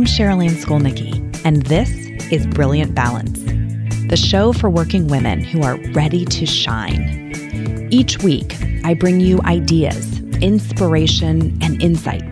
Sherilyn Skolnicki, and this is Brilliant Balance, the show for working women who are ready to shine. Each week, I bring you ideas, inspiration, and insight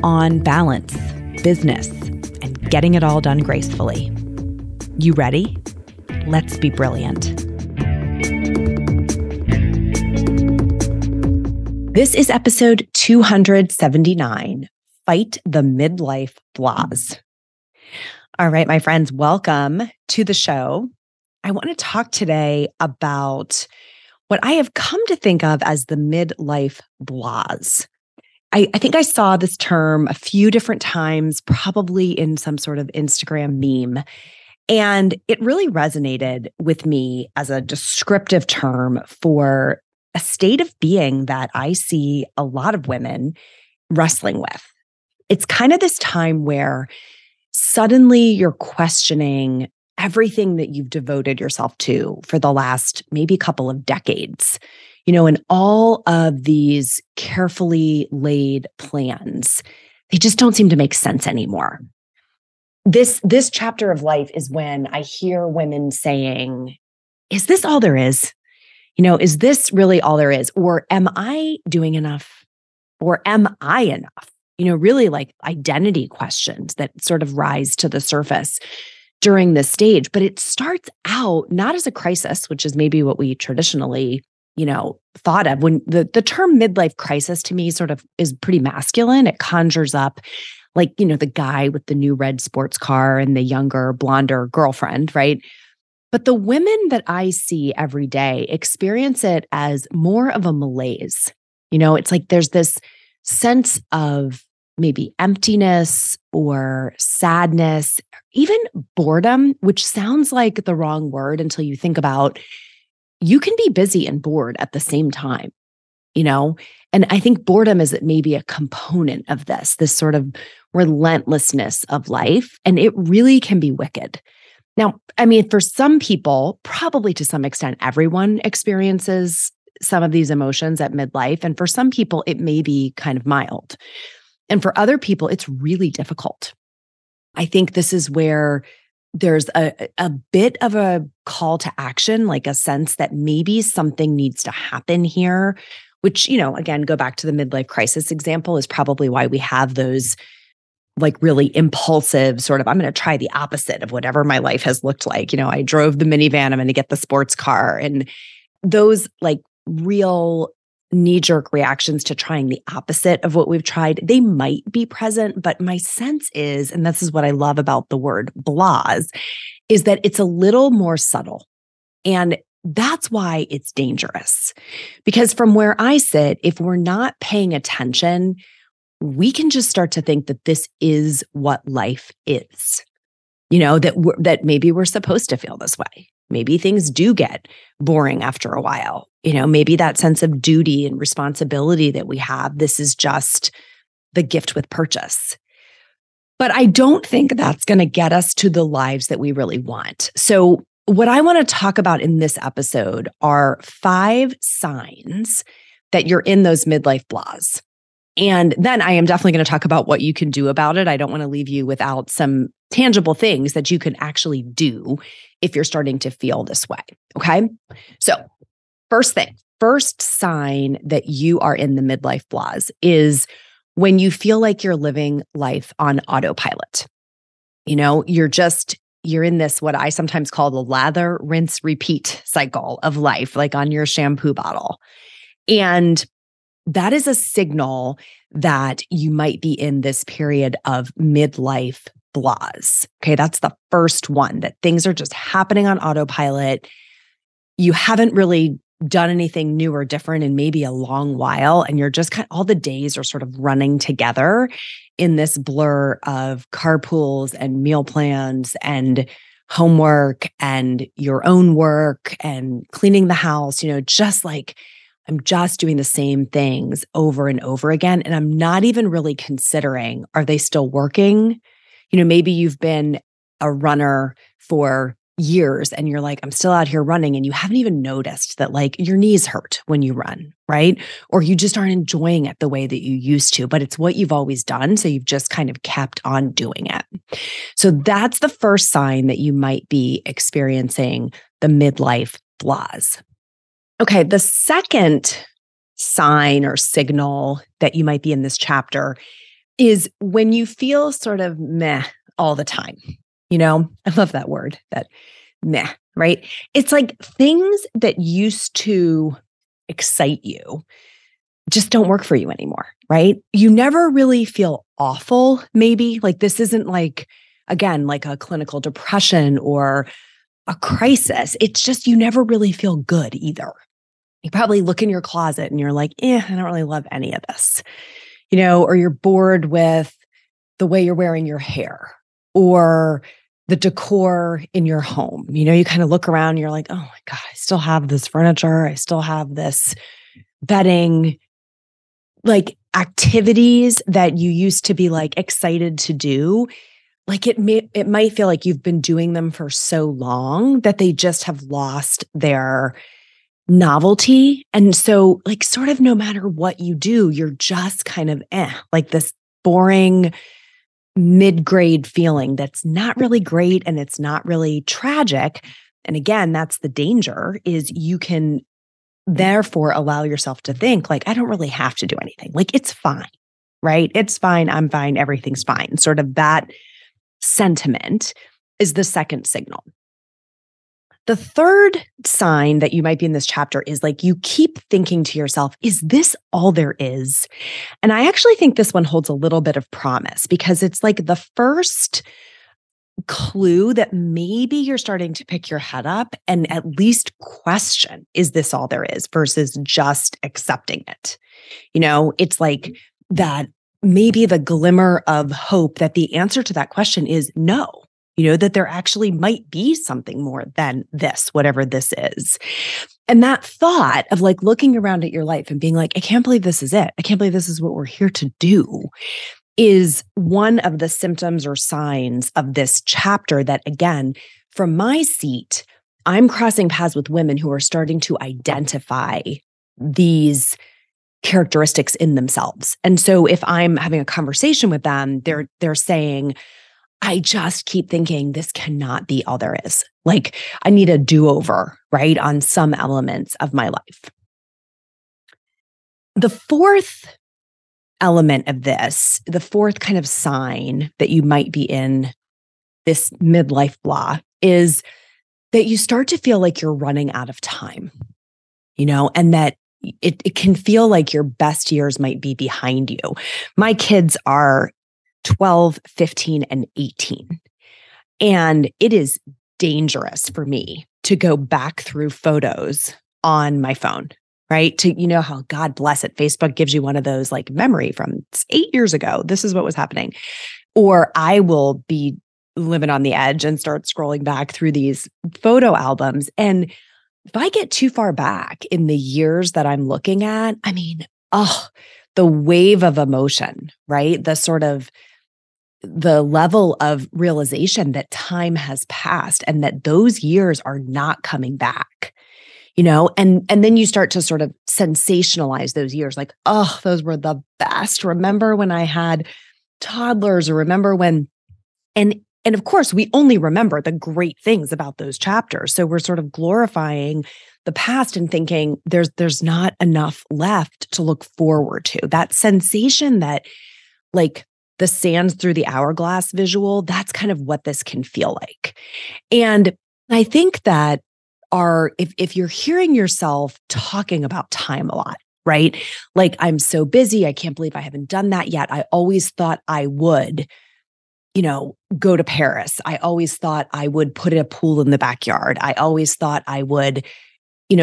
on balance, business, and getting it all done gracefully. You ready? Let's be brilliant. This is episode 279, Fight the Midlife Blahs. All right, my friends, welcome to the show. I want to talk today about what I have come to think of as the midlife blahs. I think I saw this term a few different times, probably in some sort of Instagram meme, and it really resonated with me as a descriptive term for a state of being that I see a lot of women wrestling with. It's kind of this time where suddenly you're questioning everything that you've devoted yourself to for the last maybe couple of decades. And all of these carefully laid plans, they just don't seem to make sense anymore. This chapter of life is when I hear women saying, is this all there is? Is this really all there is? Or am I doing enough? Or am I enough? Really like identity questions that sort of rise to the surface during this stage. But it starts out not as a crisis, which is maybe what we traditionally, thought of. When the term midlife crisis to me sort of is pretty masculine. It conjures up like, the guy with the new red sports car and the younger, blonder girlfriend, right? But the women that I see every day experience it as more of a malaise. It's like there's this sense of maybe emptiness or sadness, even boredom, which sounds like the wrong word until you think about you can be busy and bored at the same time, And I think boredom is maybe a component of this sort of relentlessness of life, and it really can be wicked. Now, for some people, probably to some extent, everyone experiences some of these emotions at midlife. And for some people, it may be kind of mild. And for other people, it's really difficult. I think this is where there's a bit of a call to action, like a sense that maybe something needs to happen here, which, again, go back to the midlife crisis example, is probably why we have those like really impulsive sort of, I'm going to try the opposite of whatever my life has looked like. I drove the minivan, I'm going to get the sports car. And those like real knee-jerk reactions to trying the opposite of what we've tried, they might be present. But my sense is, and this is what I love about the word blahs, is that it's a little more subtle. And that's why it's dangerous. Because from where I sit, if we're not paying attention, we can just start to think that this is what life is, that maybe we're supposed to feel this way. Maybe things do get boring after a while. Maybe that sense of duty and responsibility that we have, this is just the gift with purchase. But I don't think that's going to get us to the lives that we really want. So what I want to talk about in this episode are 5 signs that you're in those midlife blahs. And then I am definitely going to talk about what you can do about it. I don't want to leave you without some tangible things that you can actually do if you're starting to feel this way. Okay. So first sign that you are in the midlife blahs is when you feel like you're living life on autopilot. You're in this, what I sometimes call the lather, rinse, repeat cycle of life, like on your shampoo bottle. And that is a signal that you might be in this period of midlife blahs. Okay, that's the first one, that things are just happening on autopilot. You haven't really done anything new or different in maybe a long while, and you're just all the days are sort of running together in this blur of carpools and meal plans and homework and your own work and cleaning the house, just like I'm just doing the same things over and over again. And I'm not even really considering, are they still working? Maybe you've been a runner for years and you're like, I'm still out here running, and you haven't even noticed that like your knees hurt when you run, right? Or you just aren't enjoying it the way that you used to, but it's what you've always done. So you've just kind of kept on doing it. So that's the first sign that you might be experiencing the midlife blahs. Okay, the second sign or signal that you might be in this chapter is when you feel sort of meh all the time. I love that word, that meh, right? It's like things that used to excite you just don't work for you anymore, right? You never really feel awful, maybe. Like this isn't like, again, like a clinical depression or a crisis. It's just you never really feel good either. You probably look in your closet and you're like, I don't really love any of this, or you're bored with the way you're wearing your hair or the decor in your home. You kind of look around and you're like, oh my God, I still have this furniture. I still have this bedding, like activities that you used to be like excited to do. Like it might feel like you've been doing them for so long that they just have lost their novelty. And so like sort of no matter what you do, you're just kind of like this boring mid-grade feeling that's not really great and it's not really tragic. And again, that's the danger, is you can therefore allow yourself to think like, I don't really have to do anything. Like it's fine, right? It's fine. I'm fine. Everything's fine. Sort of that sentiment is the second signal. The third sign that you might be in this chapter is like you keep thinking to yourself, is this all there is? And I actually think this one holds a little bit of promise, because it's like the first clue that maybe you're starting to pick your head up and at least question, is this all there is, versus just accepting it? It's like that maybe the glimmer of hope that the answer to that question is no. That there actually might be something more than this, whatever this is. And that thought of like looking around at your life and being like, I can't believe this is it. I can't believe this is what we're here to do, is one of the symptoms or signs of this chapter that, again, from my seat, I'm crossing paths with women who are starting to identify these characteristics in themselves. And so if I'm having a conversation with them, they're saying, I just keep thinking this cannot be all there is. Like I need a do-over, right, on some elements of my life. The fourth element of this, the fourth kind of sign that you might be in this midlife blah, is that you start to feel like you're running out of time, and that it can feel like your best years might be behind you. My kids are 12, 15, and 18. And it is dangerous for me to go back through photos on my phone, right? To, how, God bless it, Facebook gives you one of those like memory from 8 years ago. This is what was happening. Or I will be living on the edge and start scrolling back through these photo albums. And if I get too far back in the years that I'm looking at, the wave of emotion, right? The level of realization that time has passed and that those years are not coming back, and then you start to sort of sensationalize those years like, oh, those were the best. Remember when I had toddlers, or remember when, and of course we only remember the great things about those chapters. So we're sort of glorifying the past and thinking there's not enough left to look forward to. That sensation that like the sands through the hourglass visual, that's kind of what this can feel like. And I think that if you're hearing yourself talking about time a lot, right? Like, I'm so busy, I can't believe I haven't done that yet. I always thought I would, go to Paris. I always thought I would put a pool in the backyard. I always thought I would,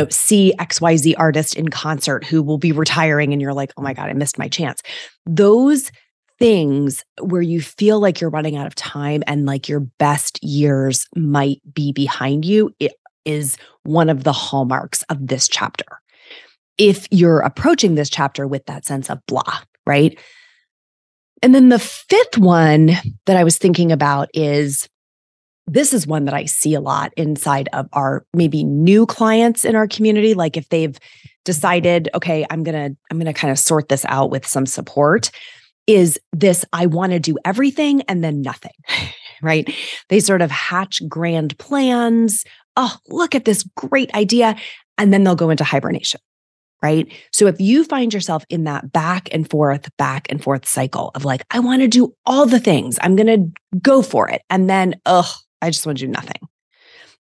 see XYZ artist in concert who will be retiring. And you're like, oh my God, I missed my chance. Those things where you feel like you're running out of time and like your best years might be behind you, it is one of the hallmarks of this chapter. If you're approaching this chapter with that sense of blah, right? And then the fifth one that I was thinking about is This is one that I see a lot inside of our maybe new clients in our community. Like if they've decided, okay, I'm going to kind of sort this out with some support, is this, I want to do everything and then nothing, right? They sort of hatch grand plans. Oh, look at this great idea. And then they'll go into hibernation, right? So if you find yourself in that back and forth cycle of like, I want to do all the things, I'm going to go for it. And then, I just want to do nothing.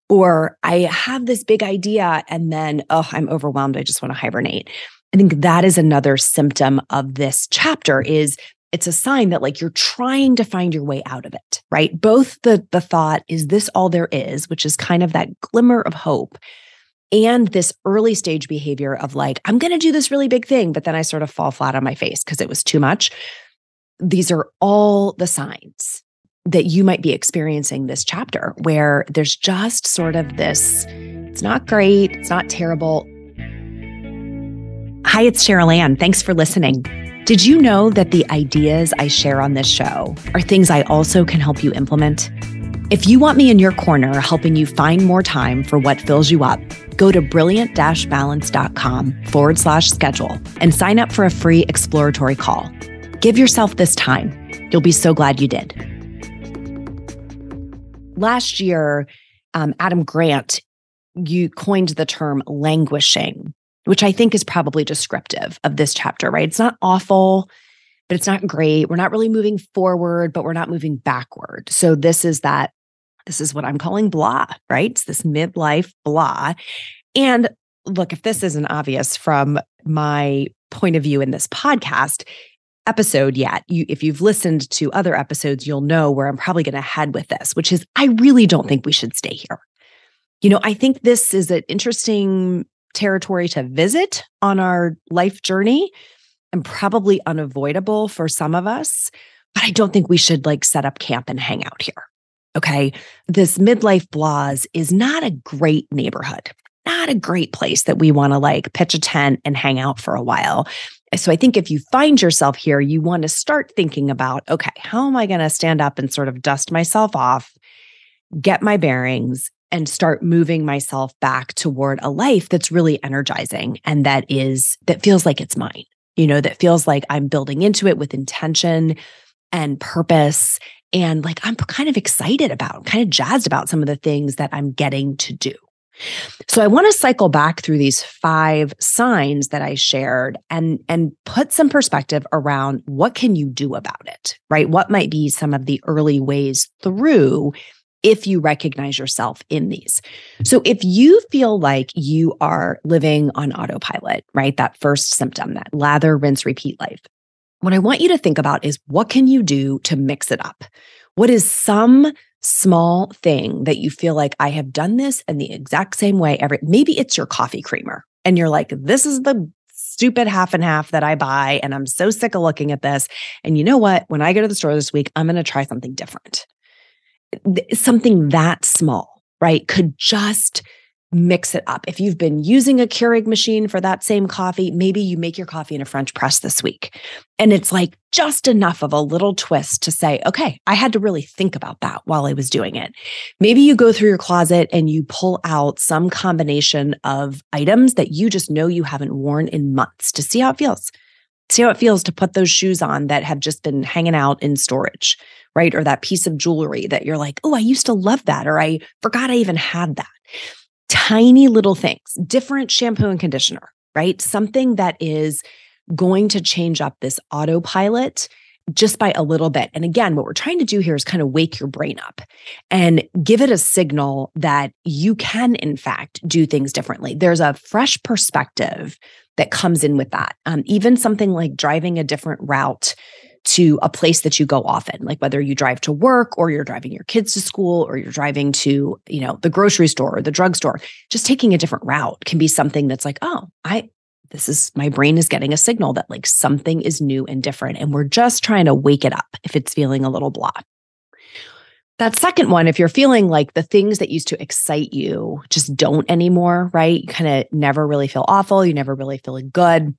Or I have this big idea and then, I'm overwhelmed. I just want to hibernate. I think that is another symptom of this chapter. Is it's a sign that like you're trying to find your way out of it, right? Both the thought, is this all there is, which is kind of that glimmer of hope, and this early stage behavior of like, I'm going to do this really big thing, but then I sort of fall flat on my face because it was too much. These are all the signs that you might be experiencing this chapter where there's just sort of this, it's not great, it's not terrible. Hi, it's Cheryl Ann. Thanks for listening. Did you know that the ideas I share on this show are things I also can help you implement? If you want me in your corner helping you find more time for what fills you up, go to brilliant-balance.com/schedule and sign up for a free exploratory call. Give yourself this time. You'll be so glad you did. Last year, Adam Grant, you coined the term languishing, which I think is probably descriptive of this chapter, right? It's not awful, but it's not great. We're not really moving forward, but we're not moving backward. So this is what I'm calling blah, right? It's this midlife blah. And look, if this isn't obvious from my point of view in this podcast episode yet, if you've listened to other episodes, you'll know where I'm probably going to head with this, which is I really don't think we should stay here. I think this is an interesting territory to visit on our life journey and probably unavoidable for some of us, but I don't think we should like set up camp and hang out here. Okay. This midlife blahs is not a great neighborhood, not a great place that we want to like pitch a tent and hang out for a while. So I think if you find yourself here, you want to start thinking about, okay, how am I going to stand up and sort of dust myself off, get my bearings, and start moving myself back toward a life that's really energizing and that feels like it's mine, that feels like I'm building into it with intention and purpose. And like, I'm kind of excited about, kind of jazzed about some of the things that I'm getting to do. So I want to cycle back through these 5 signs that I shared and put some perspective around what can you do about it, right? What might be some of the early ways through if you recognize yourself in these. So if you feel like you are living on autopilot, right? That first symptom, that lather, rinse, repeat life. What I want you to think about is what can you do to mix it up? What is some small thing that you feel like I have done this in the exact same way maybe it's your coffee creamer and you're like, this is the stupid half and half that I buy and I'm so sick of looking at this. And you know what? When I go to the store this week, I'm going to try something different. Something that small, right? Could just mix it up. If you've been using a Keurig machine for that same coffee, maybe you make your coffee in a French press this week. And it's like just enough of a little twist to say, okay, I had to really think about that while I was doing it. Maybe you go through your closet and you pull out some combination of items that you just know you haven't worn in months to see how it feels. See how it feels to put those shoes on that have just been hanging out in storage, right? Or that piece of jewelry that you're like, oh, I used to love that, or I forgot I even had that. Tiny little things, different shampoo and conditioner, right? Something that is going to change up this autopilot just by a little bit. And again, what we're trying to do here is kind of wake your brain up and give it a signal that you can, in fact, do things differently. There's a fresh perspective that comes in with that. Even something like driving a different route to a place that you go often, like whether you drive to work or you're driving your kids to school or you're driving to, the grocery store or the drugstore, just taking a different route can be something that's like, oh, my brain is getting a signal that like something is new and different. And we're just trying to wake it up if it's feeling a little blah. That second one, if you're feeling like the things that used to excite you just don't anymore, right? You kind of never really feel awful. You never really feel good.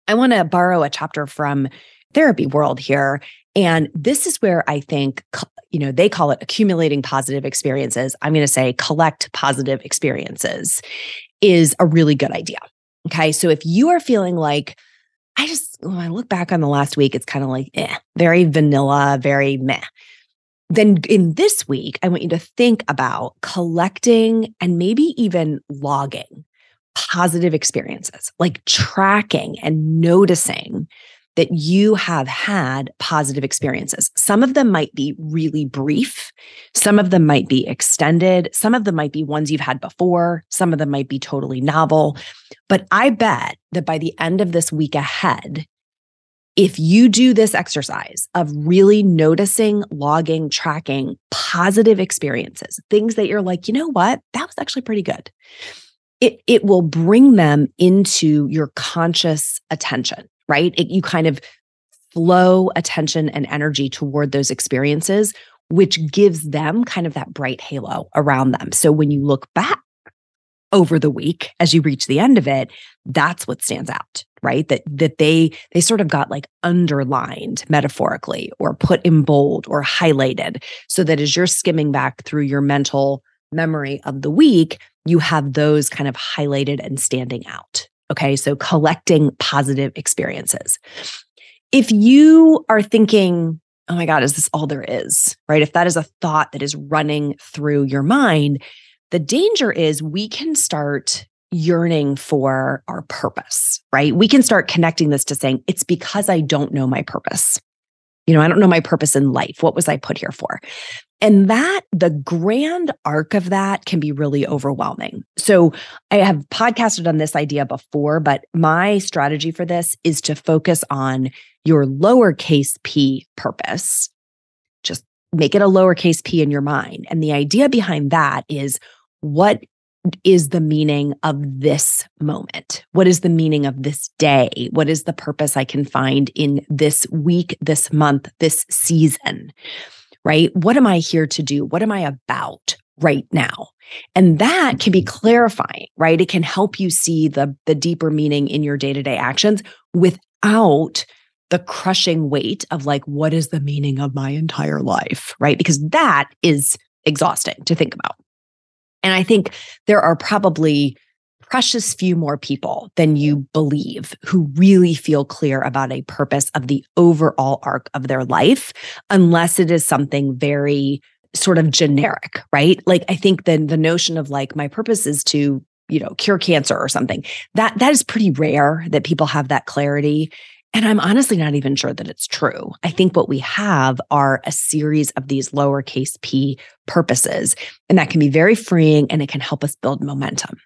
I want to borrow a chapter from Therapy World here And this is where I think, they call it accumulating positive experiences. I'm going to say collect positive experiences is a really good idea. Okay. So if you are feeling like, when I look back on the last week, it's kind of like, very vanilla, very meh. Then in this week, I want you to think about collecting and maybe even logging positive experiences, like tracking and noticing that you have had positive experiences. Some of them might be really brief. Some of them might be extended. Some of them might be ones you've had before. Some of them might be totally novel. But I bet that by the end of this week ahead, if you do this exercise of really noticing, logging, tracking positive experiences, things that you're like, you know what, that was actually pretty good. It will bring them into your conscious attention, right? You kind of flow attention and energy toward those experiences, which gives them kind of that bright halo around them. So when you look back over the week, as you reach the end of it, that's what stands out, right? That they sort of got like underlined metaphorically or put in bold or highlighted, so that as you're skimming back through your mental memory of the week, you have those kind of highlighted and standing out. Okay. So collecting positive experiences. If you are thinking, oh my God, is this all there is, right? If that is a thought that is running through your mind, the danger is we can start yearning for our purpose, right? We can start connecting this to saying, it's because I don't know my purpose. I don't know my purpose in life. What was I put here for? And the grand arc of that can be really overwhelming. So I have podcasted on this idea before, but my strategy for this is to focus on your lowercase p purpose. Just make it a lowercase p in your mind. And the idea behind that is, what is the meaning of this moment? What is the meaning of this day? What is the purpose I can find in this week, this month, this season, right? What am I here to do? What am I about right now? And that can be clarifying, right? It can help you see the deeper meaning in your day-to-day actions without the crushing weight of like, what is the meaning of my entire life, right? Because that is exhausting to think about. And I think there are probably precious few more people than you believe who really feel clear about a purpose of the overall arc of their life, unless it is something very sort of generic, right? Like I think the notion of like, my purpose is to, cure cancer or something, that is pretty rare that people have that clarity. And I'm honestly not even sure that it's true. I think what we have are a series of these lowercase p purposes, and that can be very freeing and it can help us build momentum.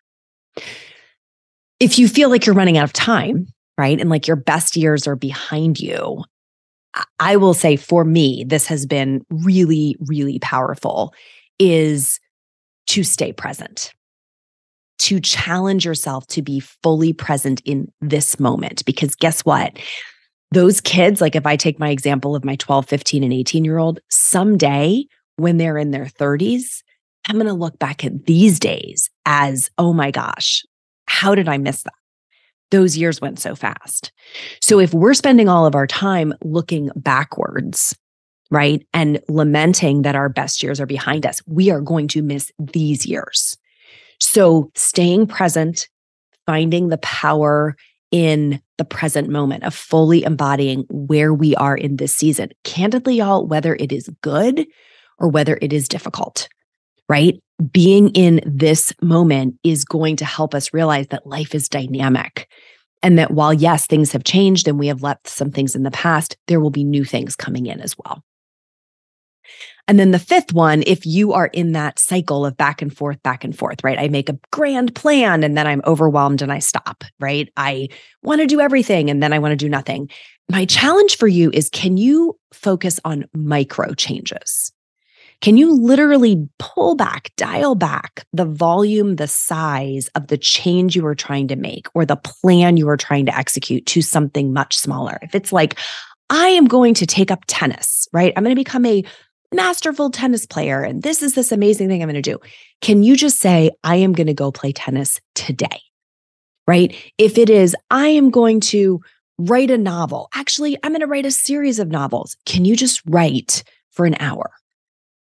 If you feel like you're running out of time, right, and like your best years are behind you, I will say for me, this has been really, really powerful, is to stay present, to challenge yourself to be fully present in this moment. Because guess what? Those kids, like if I take my example of my 12, 15, and 18-year-old, someday when they're in their 30s, I'm going to look back at these days as, oh my gosh, how did I miss that? Those years went so fast. So if we're spending all of our time looking backwards, right, and lamenting that our best years are behind us, we are going to miss these years. So staying present, finding the power in the present moment of fully embodying where we are in this season. Candidly, y'all, whether it is good or whether it is difficult, right? Being in this moment is going to help us realize that life is dynamic. And that while, yes, things have changed and we have left some things in the past, there will be new things coming in as well. And then the fifth one, if you are in that cycle of back and forth, right? I make a grand plan and then I'm overwhelmed and I stop, right? I want to do everything and then I want to do nothing. My challenge for you is, can you focus on micro changes? Can you literally pull back, dial back the volume, the size of the change you are trying to make or the plan you are trying to execute to something much smaller? If it's like, I am going to take up tennis, right? I'm going to become a masterful tennis player and this is this amazing thing I'm going to do. Can you just say, I am going to go play tennis today, right? If it is, I am going to write a novel. Actually, I'm going to write a series of novels. Can you just write for an hour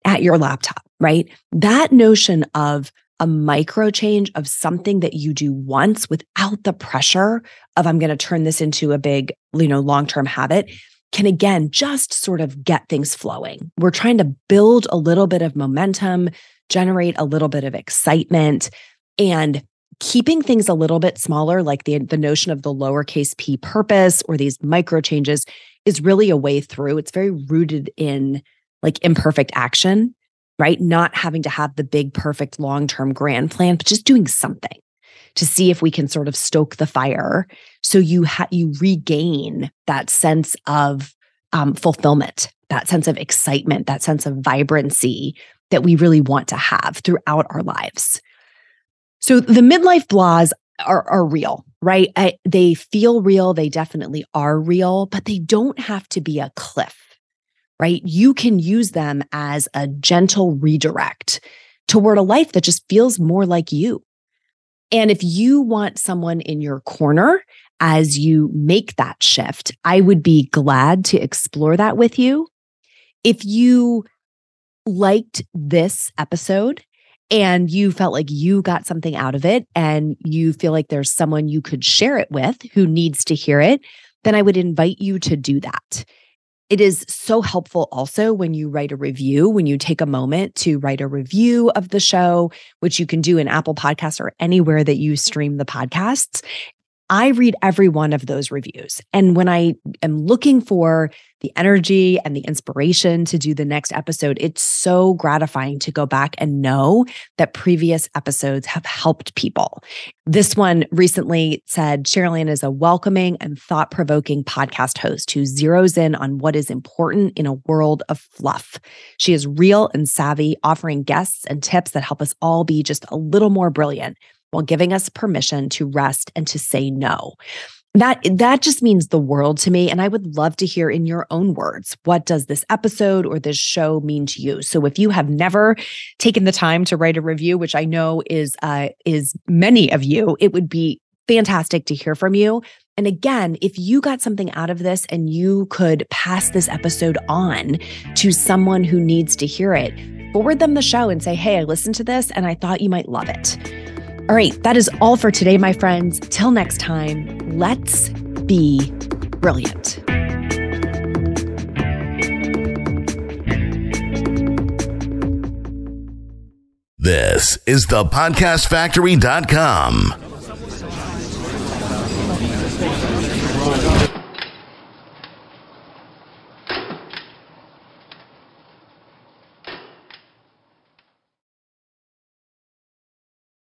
at your laptop, right? That notion of a micro change of something that you do once without the pressure of I'm going to turn this into a big, long-term habit can again just sort of get things flowing. We're trying to build a little bit of momentum, generate a little bit of excitement, and keeping things a little bit smaller, like the notion of the lowercase p purpose or these micro changes is really a way through. It's very rooted in like imperfect action, right? Not having to have the big, perfect long-term grand plan, but just doing something to see if we can sort of stoke the fire so you regain that sense of fulfillment, that sense of excitement, that sense of vibrancy that we really want to have throughout our lives. So the midlife blahs are real, right? They feel real. They definitely are real, but they don't have to be a cliff, right? You can use them as a gentle redirect toward a life that just feels more like you. And if you want someone in your corner as you make that shift, I would be glad to explore that with you. If you liked this episode and you felt like you got something out of it and you feel like there's someone you could share it with who needs to hear it, then I would invite you to do that. It is so helpful also when you write a review, when you take a moment to write a review of the show, which you can do in Apple Podcasts or anywhere that you stream the podcasts. I read every one of those reviews. And when I am looking for the energy and the inspiration to do the next episode, it's so gratifying to go back and know that previous episodes have helped people. This one recently said, Sherilyn is a welcoming and thought-provoking podcast host who zeroes in on what is important in a world of fluff. She is real and savvy, offering guests and tips that help us all be just a little more brilliant, while giving us permission to rest and to say no. That just means the world to me. And I would love to hear in your own words, what does this episode or this show mean to you? So if you have never taken the time to write a review, which I know is many of you, it would be fantastic to hear from you. And again, if you got something out of this and you could pass this episode on to someone who needs to hear it, forward them the show and say, hey, I listened to this and I thought you might love it. All right, that is all for today, my friends. Till next time, let's be brilliant. This is thepodcastfactory.com.